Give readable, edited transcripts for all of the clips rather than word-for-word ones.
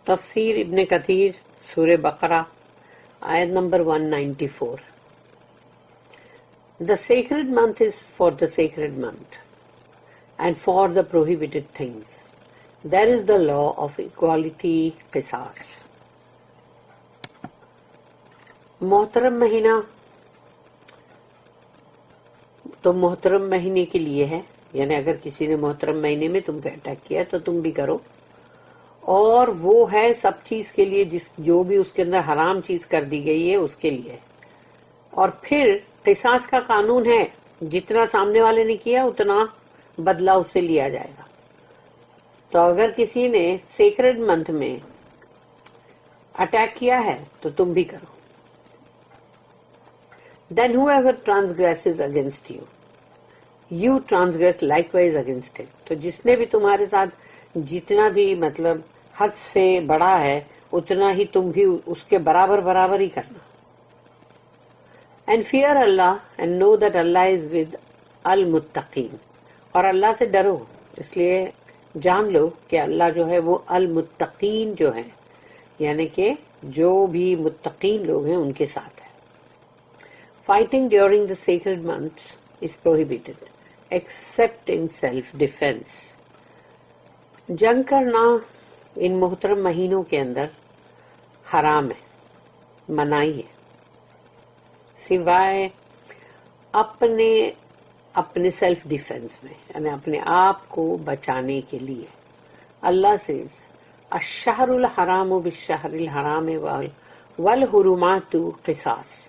تفسیر ابن کثیر سورہ بقرہ آیت number 194. The sacred month is for the sacred month and for the prohibited things. There is the law of equality قصاص. محترم مہینہ تو محترم مہینے کے لیے ہے، یعنی اگر کسی نے محترم مہینے میں تم پہ اٹیک کیا تو تم بھی کرو، اور وہ ہے سب چیز کے لیے جو بھی اس کے اندر حرام چیز کر دی گئی ہے اس کے لیے. اور پھر قصاص کا قانون ہے، جتنا سامنے والے نے کیا اتنا بدلہ اس سے لیا جائے گا. تو اگر کسی نے سیکرڈ منتھ میں اٹیک کیا ہے تو تم بھی کرو. Then whoever transgresses against you, you transgress likewise against him. تو جس نے بھی تمہارے ساتھ جتنا بھی مطلب حد سے بڑا ہے اتنا ہی تم بھی اس کے برابر برابر ہی کرنا. And fear Allah and know that Allah is with المتقین. اور اللہ سے ڈرو، اس لیے جان لو کہ اللہ جو ہے وہ المتقین جو ہے، یعنی کہ جو بھی متقین لوگ ہیں ان کے ساتھ ہے. Fighting during the sacred months is prohibited except in self-defense. جنگ کرنا ان محترم مہینوں کے اندر حرام ہے، منائی ہے، سوائے اپنے سیلف ڈیفense میں، یعنی اپنے آپ کو بچانے کے لیے. اللہ says الشہر الحرام بالشہر الحرام والحرمات قصاص.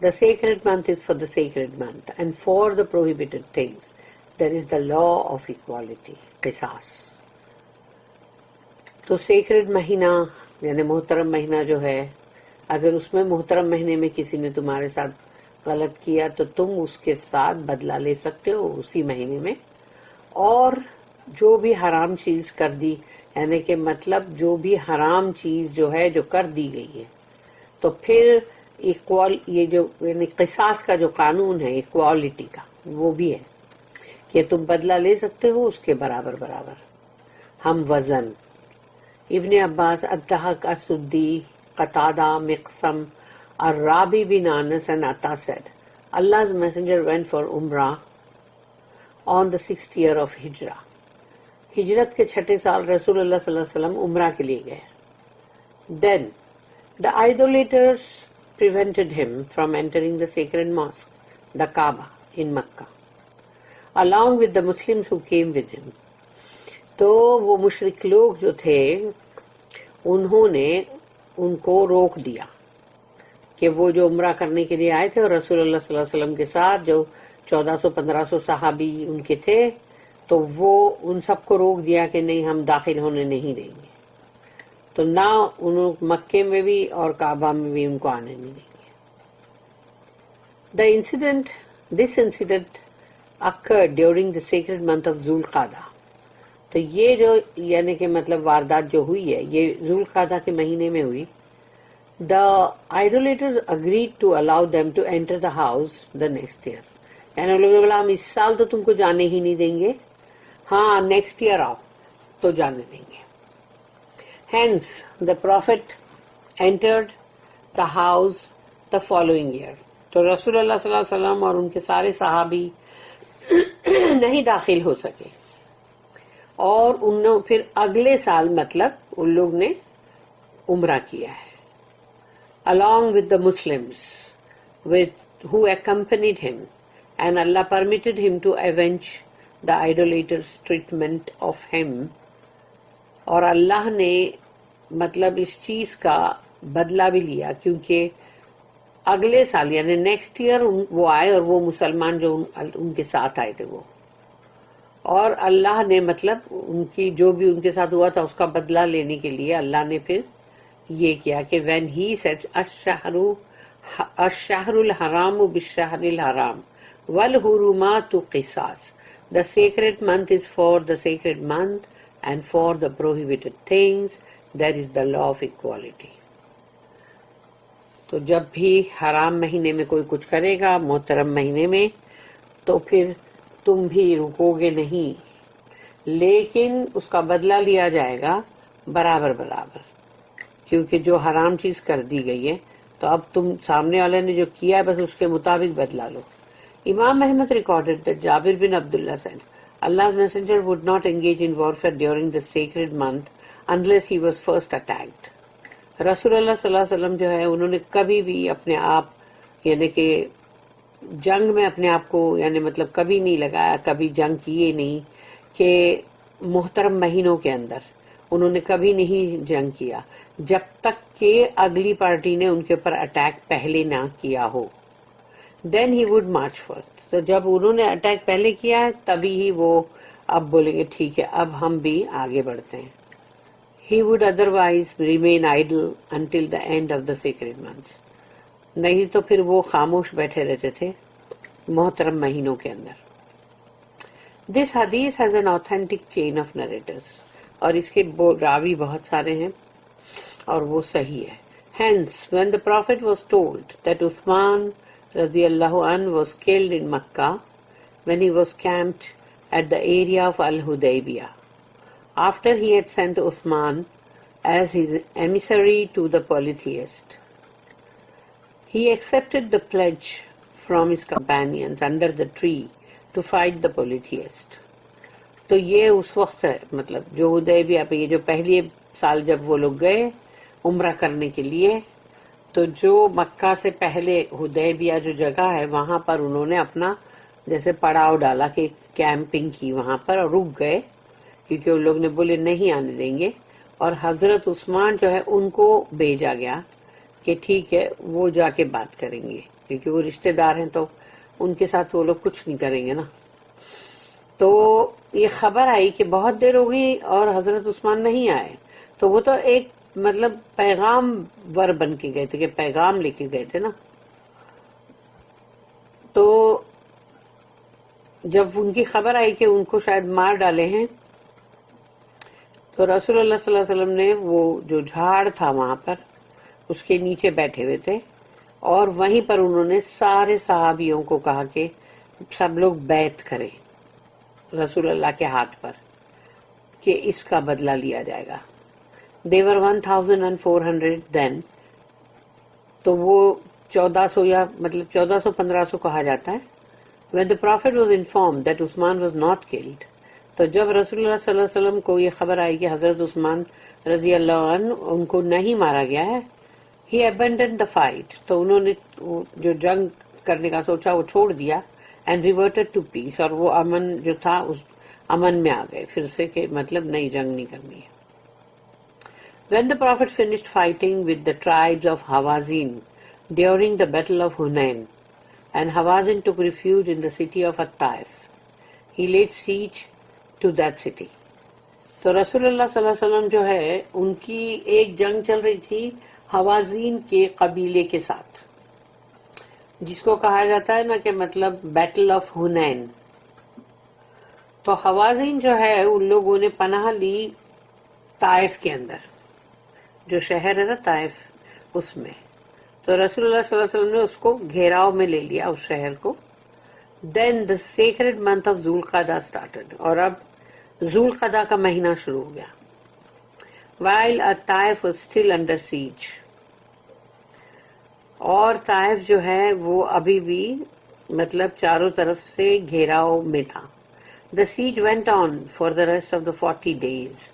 The sacred month is for the sacred month and for the prohibited things there is the law of equality قصاص. تو سیکرڈ مہینہ یعنی محترم مہینہ جو ہے، اگر اس میں محترم مہینے میں کسی نے تمہارے ساتھ غلط کیا تو تم اس کے ساتھ بدلہ لے سکتے ہو اسی مہینے میں. اور جو بھی حرام چیز کر دی، یعنی کہ مطلب جو بھی حرام چیز جو ہے جو کر دی گئی ہے، تو پھر یہ جو یعنی قصاص کا جو قانون ہے ایکوالٹی کا، وہ بھی ہے کہ تم بدلہ لے سکتے ہو اس کے برابر برابر، ہم وزن. ابن عباس، الضحاک السدی، قتادہ، مقسم، الرابی بن انس and Atta said, Allah's messenger went for Umrah on the 6th year of Hijrah. ہجرت کے 6 سال رسول اللہ صلی اللہ علیہ وسلم عمرہ کے لیے گئے. Then the idolaters prevented him from entering the sacred mosque, the Kaaba in Makkah, along with the Muslims who came with him. تو وہ مشرک لوگ جو تھے انہوں نے ان کو روک دیا کہ وہ جو عمرہ کرنے کے لیے آئے تھے اور رسول اللہ صلی اللہ علیہ وسلم کے ساتھ جو 1400-1500 صحابی ان کے تھے، تو وہ ان سب کو روک دیا کہ نہیں، ہم داخل ہونے نہیں دیں گے. تو نہ انہوں مکے میں بھی اور کعبہ میں بھی ان کو آنے نہیں دیں گے. This incident occurred during the sacred month of Zulqa'dah. تو یہ جو یعنی کہ مطلب واردات جو ہوئی ہے یہ ذوالقعدہ کے مہینے میں ہوئی. The idolaters agreed to allow them to enter the house the next year. یعنی لوگوں نے بولا ہم اس سال تو تم کو جانے ہی نہیں دیں گے، ہاں نیکسٹ ایئر آؤ تو جانے دیں گے. Hence the Prophet entered the house the following year. تو رسول اللہ صلی اللہ علیہ وسلم اور ان کے سارے صحابی نہیں داخل ہو سکے، اور انہوں پھر اگلے سال مطلب ان لوگ نے عمرہ کیا ہے along with the Muslims who accompanied him, and Allah permitted him to avenge the idolaters' treatment of him. اور اللہ نے مطلب اس چیز کا بدلہ بھی لیا، کیونکہ اگلے سال یعنی نیکسٹ ایئر وہ آئے اور وہ مسلمان جو ان کے ساتھ آئے تھے وہ، اور اللہ نے مطلب ان کی جو بھی ان کے ساتھ ہوا تھا اس کا بدلہ لینے کے لیے اللہ نے پھر یہ کیا کہ when he said الشہر الحرام بالشہر الحرام والحرمات قصاص. The sacred month is for the sacred month and for the prohibited things there is the law of equality. تو جب بھی حرام مہینے میں کوئی کچھ کرے گا محترم مہینے میں تو پھر تم بھی رکو گے نہیں، لیکن اس کا بدلہ لیا جائے گا برابر برابر. کیونکہ جو حرام چیز کر دی گئی ہے تو اب تم سامنے والے نے جو کیا ہے بس اس کے مطابق بدلا لو. Imam Ahmad recorded that Jabir bin Abdullah said, Allah's messenger would not engage in warfare during the sacred month unless he was first attacked. رسول اللہ صلی اللہ علیہ وسلم جو ہے انہوں نے کبھی بھی اپنے آپ یعنی کہ جنگ میں اپنے آپ کو یعنی مطلب کبھی نہیں لگایا, کبھی جنگ کیے نہیں کہ محترم مہینوں کے اندر انہوں نے کبھی نہیں جنگ کیا جب تک کہ اگلی پارٹی نے ان کے اوپر اٹیک پہلے نہ کیا ہو. دین ہی وڈ مارچ فرسٹ. تو جب انہوں نے اٹیک پہلے کیا ہے تبھی ہی وہ اب بولیں گے ٹھیک ہے اب ہم بھی آگے بڑھتے ہیں. He would otherwise remain idle until the end of the sacred months. نہیں تو پھر وہ خاموش بیٹھے رہتے تھے محترم مہینوں کے اندر. This hadith has an authentic chain of narrators. اور اس کے راوی بہت سارے ہیں اور وہ صحیح ہے. Hence, when the Prophet was told that Uthman radiallahu anhu was killed in Makkah when he was camped at the area of Al-Hudaybiyah, after he had sent Uthman as his emissary to the polytheist, he accepted the pledge from his companions under the tree to fight the polytheist. تو یہ اس وقت ہے مطلب جو حدیبیہ پہ یہ جو پہلی سال جب وہ لوگ گئے عمرہ کرنے کے لیے تو جو مکہ سے پہلے حدیبیہ جو جگہ ہے وہاں پر انہوں نے اپنا جیسے پڑاؤ ڈالا کہ کیمپنگ کی وہاں پر اور رک گئے کیونکہ ان لوگ نے بولے نہیں آنے دیں گے. اور حضرت عثمان جو ہے ان کو بھیجا گیا کہ ٹھیک ہے وہ جا کے بات کریں گے کیونکہ وہ رشتہ دار ہیں تو ان کے ساتھ وہ لوگ کچھ نہیں کریں گے نا. تو یہ خبر آئی کہ بہت دیر ہو گئی اور حضرت عثمان نہیں آئے تو وہ تو ایک مطلب پیغام ور بن کے گئے تھے کہ پیغام لے کے گئے تھے نا. تو جب ان کی خبر آئی کہ ان کو شاید مار ڈالے ہیں تو رسول اللہ صلی اللہ علیہ وسلم نے وہ جو جھاڑ تھا وہاں پر اس کے نیچے بیٹھے ہوئے تھے اور وہیں پر انہوں نے سارے صحابیوں کو کہا کہ سب لوگ بیعت کریں رسول اللہ کے ہاتھ پر کہ اس کا بدلہ لیا جائے گا. They were 1,400 then. تو وہ 1400 یا مطلب 1400-1500 کہا جاتا ہے. When the Prophet was informed that Usman was not killed, تو جب رسول اللہ صلی اللہ علیہ وسلم کو یہ خبر آئی کہ حضرت عثمان رضی اللہ عنہ ان کو نہیں مارا گیا ہے, he abandoned the fight. تو انہوں نے جو جنگ کرنے کا سوچا وہ چھوڑ دیا and reverted to peace. اور وہ امن جو تھا اس امن میں آ گئے پھر سے کہ مطلب نئی جنگ نہیں کرنی ہے. When the Prophet finished fighting with the tribes of Hawazin during the battle of Hunain, and Hawazin took refuge in the city of At-Taif, he laid siege to that city. تو رسول اللہ صلی اللہ علیہ وسلم جو ہے ان کی ایک جنگ چل رہی تھی حوازین کے قبیلے کے ساتھ جس کو کہا جاتا ہے نا کہ مطلب بیٹل آف ہنین. تو حوازین جو ہے ان لوگوں نے پناہ لی طائف کے اندر جو شہر ہے نا طائف اس میں. تو رسول اللہ صلی اللہ علیہ وسلم نے اس کو گھیراؤ میں لے لیا اس شہر کو. Then the sacred month of Dhul Qadah started. اور اب ذوالقعدہ کا مہینہ شروع ہو گیا. While Taif was still under siege. اور طائف جو ہے وہ ابھی بھی مطلب چاروں طرف سے گھیراؤ میں تھا. The siege went on for the rest of the 40 days.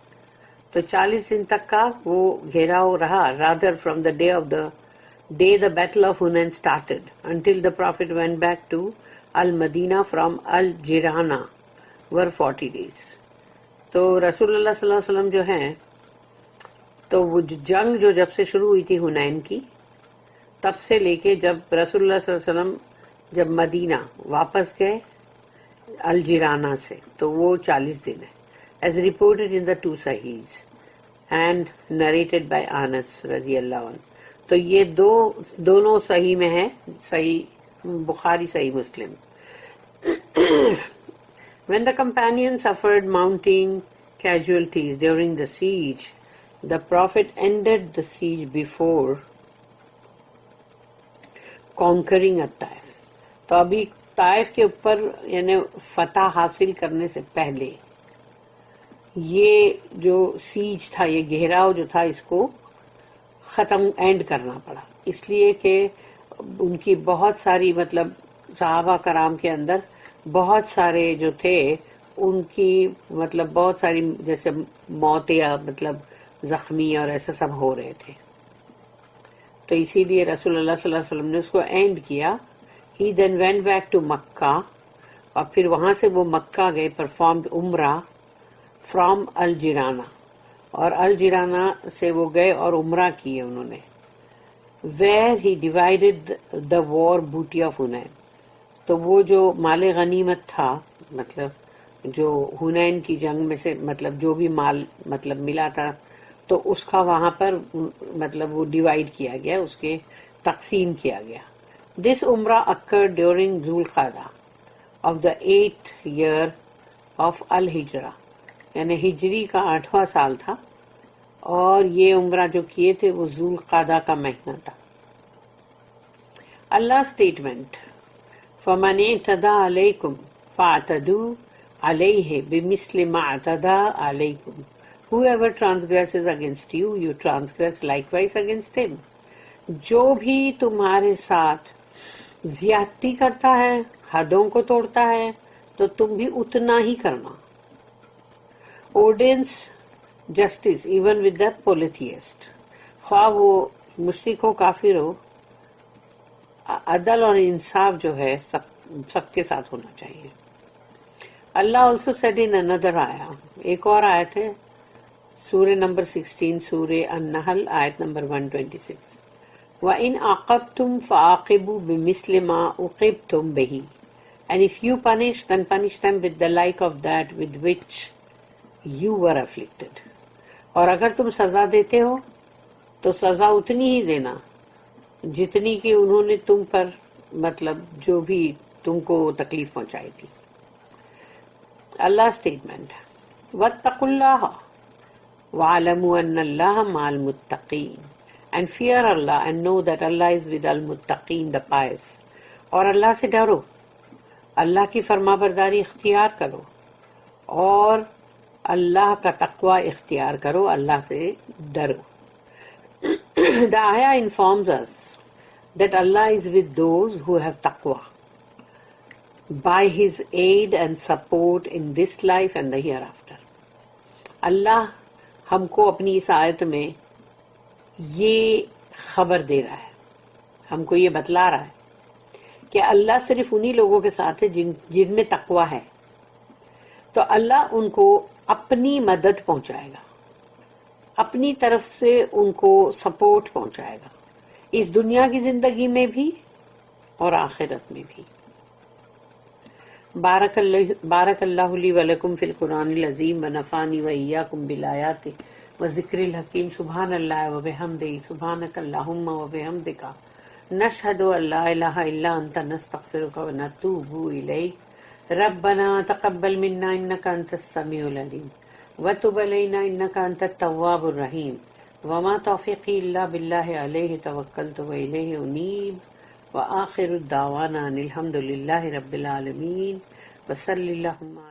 تو 40 دن تک کا وہ گھیراؤ رہا. Rather from the day the battle of Hunayn started until the prophet went back to al Madinah from al Jiranah over 40 days. تو رسول اللہ صلی اللہ علیہ وسلم جو ہیں تو وہ جنگ جو جب سے شروع ہوئی تھی ہنین کی تب سے لے کے جب رسول اللہ صلی اللہ علیہ وسلم جب مدینہ واپس گئے الجرانہ سے تو وہ 40 دن ہے. As reported in the two Sahihs and narrated by Anas رضی اللہ عنہ. تو یہ دونوں صحیح میں ہے, صحیح بخاری صحیح مسلم. When the companions suffered mounting casualties during the siege, the Prophet ended the siege before conquering At-Taif. تو ابھی طائف کے اوپر یعنی فتح حاصل کرنے سے پہلے یہ جو سیج تھا یہ گھیراؤ جو تھا اس کو ختم اینڈ کرنا پڑا، اس لیے کہ ان کی بہت ساری مطلب صحابہ کرام کے اندر بہت سارے جو تھے ان کی مطلب بہت ساری جیسے موت یا مطلب زخمی اور ایسا سب ہو رہے تھے، تو اسی لیے رسول اللہ صلی اللہ علیہ وسلم نے اس کو اینڈ کیا. ہی دین وینٹ بیک ٹو مکہ، اور پھر وہاں سے وہ مکہ گئے، پرفارمڈ عمرہ فرام الجرانہ، اور الجرانہ سے وہ گئے اور عمرہ کیے انہوں نے. ویئر ہی ڈیوائڈیڈ دا وار بوٹی آف حنین، تو وہ جو مال غنیمت تھا مطلب جو حنین کی جنگ میں سے مطلب جو بھی مال مطلب ملا تھا تو اس کا وہاں پر مطلب وہ ڈیوائڈ کیا گیا، اس کے تقسیم کیا گیا. دس عمرہ اکر during Dhul Qadah of the 8th year of al Hijrah, یعنی ہجری کا 8واں سال تھا، اور یہ عمرہ جو کیے تھے وہ ذو القعدہ کا مہینہ تھا. اللہ اسٹیٹمنٹ فَمَنِ اعْتَدَىٰ عَلَيْكُمْ فَاعْتَدُوا عَلَيْهِ بِمِثْلِ مَا اعْتَدَىٰ عَلَيْكُمْ. Whoever transgresses against you, you transgress likewise against him. جو بھی تمہارے ساتھ زیادتی کرتا ہے، حدوں کو توڑتا ہے، تو تم بھی اتنا ہی کرنا. Ordinance justice even with the polytheist. خواہ وہ مشرک ہو کافر ہو، عدل اور انصاف جو ہے سب کے ساتھ ہونا چاہیے. اللہ also said in another آیا، ایک اور آیت ہے سورہ نمبر 16 سورہ النحل آیت نمبر 126، وَإِنْ عَاقَبْتُمْ فَعَاقِبُوا بِمِثْلِ مَا عُوقِبْتُمْ بِهِ. And if you punish, then punish them with the like of that with which you were afflicted. اور اگر تم سزا دیتے ہو تو سزا اتنی ہی دینا جتنی کہ انہوں نے تم پر مطلب جو بھی تم کو تکلیف پہنچائی تھی. اللہ اسٹیٹمنٹ وَاتَّقُوا اللَّهَ وَاعْلَمُوا أَنَّ اللَّهَ مَعَ الْمُتَّقِينَ. And fear Allah and know that Allah is with al-muttaqeen, the pious. اور اللہ سے ڈرو، اللہ کی فرما برداری اختیار کرو اور اللہ کا تقوی اختیار کرو، اللہ سے ڈرو. The ayah informs us that Allah is with those who have taqwa by His aid and support in this life and the hereafter. اللہ ہم کو اپنی اس آیت میں یہ خبر دے رہا ہے، ہم کو یہ بتلا رہا ہے کہ اللہ صرف انہی لوگوں کے ساتھ ہے جن میں تقوی ہے، تو اللہ ان کو اپنی مدد پہنچائے گا، اپنی طرف سے ان کو سپورٹ پہنچائے گا، اس دنیا کی زندگی میں بھی اور آخرت میں بھی. بارک اللہ لی ولکم فی القرآن العظیم ونفعنی وإیاکم بالآیات وذکر الحکیم. سبحان اللہ وبحمدہ، سبحانک اللہم وبحمدک، نشہد ان لا الہ الا انت، نستغفرک ونتوب الیک. ربنا تقبل منا انک انت السمیع العلیم وتب علینا انک انت التواب الرحیم. وما توفیقی الا باللہ علیہ توکلت والیہ انیب. وآخر الدعوانا ان الحمد للہ رب العالمین. وصلی اللہم